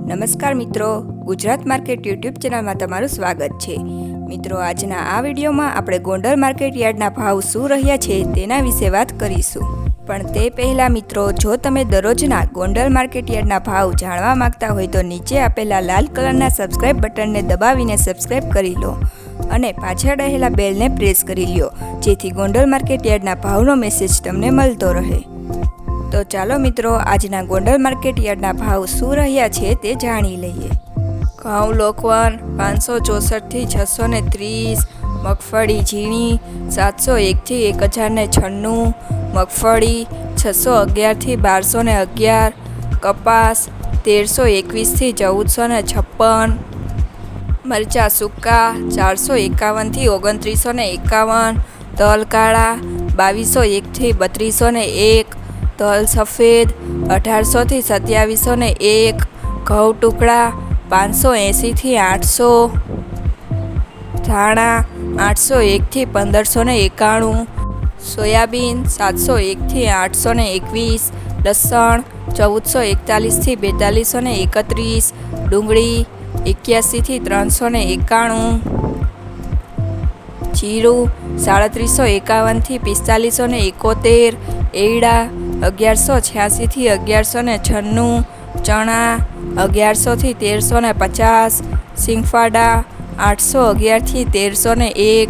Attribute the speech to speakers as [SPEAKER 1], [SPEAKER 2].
[SPEAKER 1] નમસ્કાર મિત્રો, Gujarat market YouTube ચેનલમાં તમારું સ્વાગત છે। મિત્રો, આજના આ વિડીયોમાં આપણે ગોંડલ માર્કેટ યાર્ડના ભાવ શું રહ્યા છે તેના વિશે વાત કરીશું। પણ તે પહેલાં મિત્રો, જો તમે દરરોજના ગોંડલ માર્કેટ યાર્ડના ભાવ જાણવા માંગતા હોય તો નીચે આપેલા લાલ કલરના સબસ્ક્રાઇબ બટનને દબાવીને સબસ્ક્રાઇબ કરી લો અને પાછળ રહેલા બેલને પ્રેસ કરી લ્યો, જેથી ગોંડલ માર્કેટ યાર્ડના ભાવનો મેસેજ તમને મળતો રહે। તો ચાલો મિત્રો, આજના ગોંડલ માર્કેટ યાર્ડના ભાવ શું રહ્યા છે તે જાણી લઈએ। ઘઉં લોકવન 564 થી 630, મગફળી ઝીણી 701 થી 1096, મગફળી 611 થી 1211, કપાસ 1321 થી 1456, મરચા સૂકા 451 થી 2951, તલ કાળા 2201 થી 3201, તલ સફેદ 1800 થી 2701, ઘઉં ટુકડા 580 થી 800, ધાણા 801 થી 1591, સોયાબીન 701 થી 821, લસણ 1441 થી 4231, ડુંગળી 81 થી 391, જીરું 3751 થી 4571, એરડા 1186 થી 1196, ચણા 1100 થી 1350, સિંગફાડા 811 થી 1301,